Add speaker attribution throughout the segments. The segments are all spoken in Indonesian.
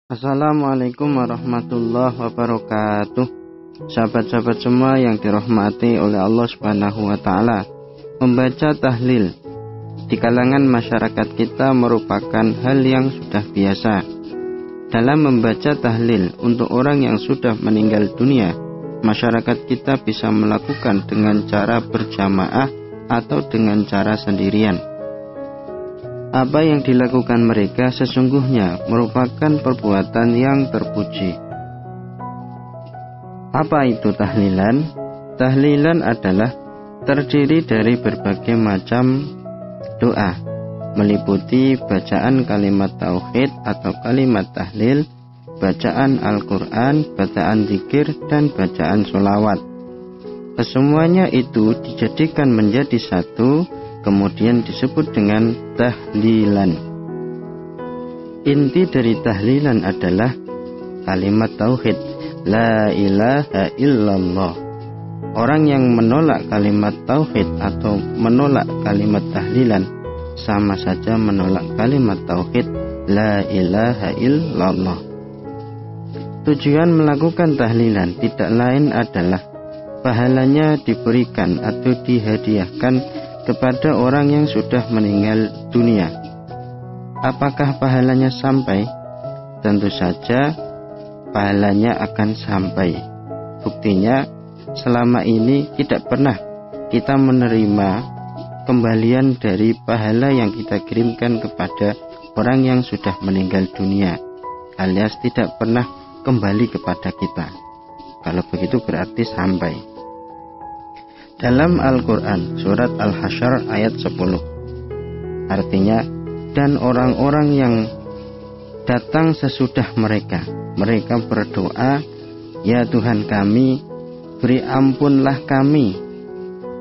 Speaker 1: Assalamualaikum warahmatullahi wabarakatuh. Sahabat-sahabat semua yang dirahmati oleh Allah Subhanahu wa taala. Membaca tahlil di kalangan masyarakat kita merupakan hal yang sudah biasa. Dalam membaca tahlil untuk orang yang sudah meninggal dunia, masyarakat kita bisa melakukan dengan cara berjamaah atau dengan cara sendirian. Apa yang dilakukan mereka sesungguhnya merupakan perbuatan yang terpuji. Apa itu tahlilan? Tahlilan adalah terdiri dari berbagai macam doa, meliputi bacaan kalimat tauhid atau kalimat tahlil, bacaan Al-Quran, bacaan zikir, dan bacaan sholawat. Kesemuanya itu dijadikan menjadi satu, kemudian disebut dengan tahlilan. Inti dari tahlilan adalah kalimat tauhid, la ilaha illallah. Orang yang menolak kalimat tauhid atau menolak kalimat tahlilan sama saja menolak kalimat tauhid, la ilaha illallah. Tujuan melakukan tahlilan tidak lain adalah pahalanya diberikan atau dihadiahkan kepada orang yang sudah meninggal dunia. Apakah pahalanya sampai? Tentu saja pahalanya akan sampai. Buktinya selama ini tidak pernah kita menerima kembalian dari pahala yang kita kirimkan kepada orang yang sudah meninggal dunia, alias tidak pernah kembali kepada kita. Kalau begitu berarti sampai. Dalam Al-Quran surat Al-Hasyr ayat 10, artinya, dan orang-orang yang datang sesudah mereka berdoa, ya Tuhan kami, beri ampunlah kami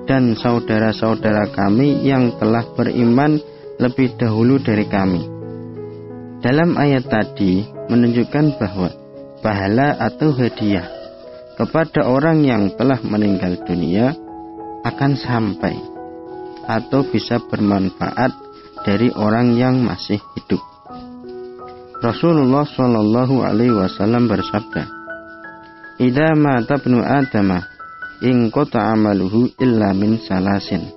Speaker 1: dan saudara-saudara kami yang telah beriman lebih dahulu dari kami. Dalam ayat tadi menunjukkan bahwa pahala atau hadiah kepada orang yang telah meninggal dunia akan sampai atau bisa bermanfaat dari orang yang masih hidup. Rasulullah Shallallahu Alaihi Wasallam bersabda, "Idza mata ibnu Adama, in qata amaluhu illa min salasin,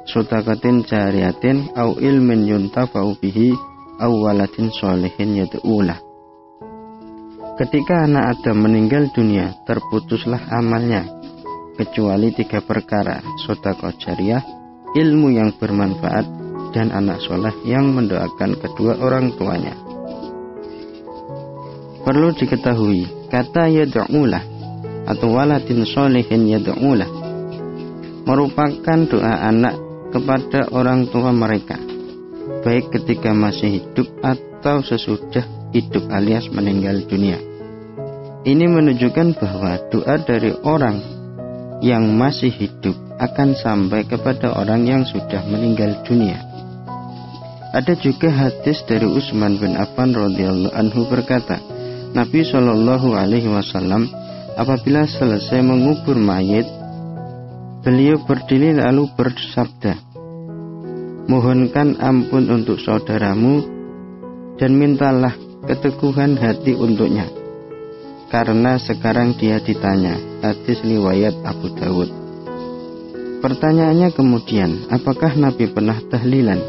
Speaker 1: shadaqatin jariyatin, au ilmin yuntafa'u bihi, au waladin sholihin yad'ulah." Ketika anak Adam meninggal dunia, terputuslah amalnya, kecuali 3 perkara: sedekah jariyah, ilmu yang bermanfaat, dan anak soleh yang mendoakan kedua orang tuanya. Perlu diketahui, kata yad'ulah atau waladin sholihin yad'ulah merupakan doa anak kepada orang tua mereka, baik ketika masih hidup atau sesudah hidup alias meninggal dunia. Ini menunjukkan bahwa doa dari orang yang masih hidup akan sampai kepada orang yang sudah meninggal dunia. Ada juga hadis dari Utsman bin Affan radhiyallahu anhu berkata, Nabi Shallallahu Alaihi Wasallam apabila selesai mengubur mayit, beliau berdiri lalu bersabda, mohonkan ampun untuk saudaramu dan mintalah keteguhan hati untuknya, karena sekarang dia ditanya. Hadis riwayat Abu Dawud. Pertanyaannya kemudian, apakah Nabi pernah tahlilan?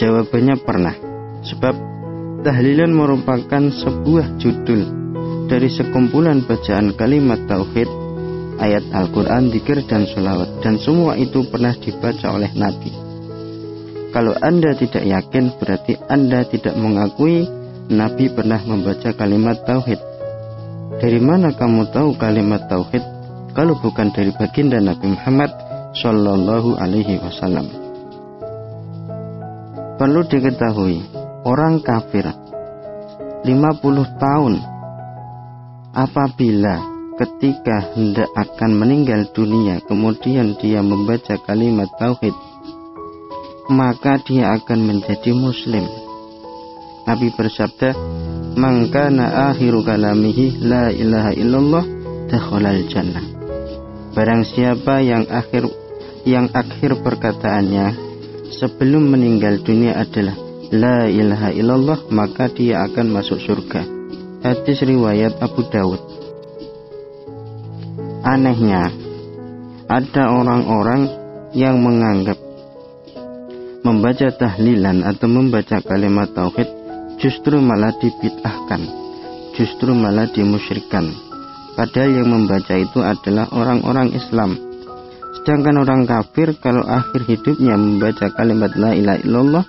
Speaker 1: Jawabannya pernah, sebab tahlilan merupakan sebuah judul dari sekumpulan bacaan kalimat tauhid, ayat Al-Quran, zikir, dan sholawat, dan semua itu pernah dibaca oleh Nabi. Kalau Anda tidak yakin, berarti Anda tidak mengakui Nabi pernah membaca kalimat tauhid. Dari mana kamu tahu kalimat tauhid kalau bukan dari baginda Nabi Muhammad Sallallahu Alaihi Wasallam? Perlu diketahui, orang kafir 50 tahun apabila ketika hendak akan meninggal dunia kemudian dia membaca kalimat tauhid, maka dia akan menjadi muslim. Nabi bersabda, "Man kana akhiru kalamihi la ilaha illallah dakhalal jannah." Barang siapa yang akhir perkataannya sebelum meninggal dunia adalah la ilaha illallah, maka dia akan masuk surga. Hadis riwayat Abu Dawud. Anehnya, ada orang-orang yang menganggap membaca tahlilan atau membaca kalimat tauhid justru malah dibid'ahkan, justru malah dimusyrikan. Padahal yang membaca itu adalah orang-orang Islam. Sedangkan orang kafir kalau akhir hidupnya membaca kalimat la ilaha illallah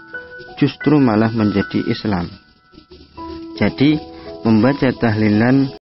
Speaker 1: justru malah menjadi Islam. Jadi membaca tahlilan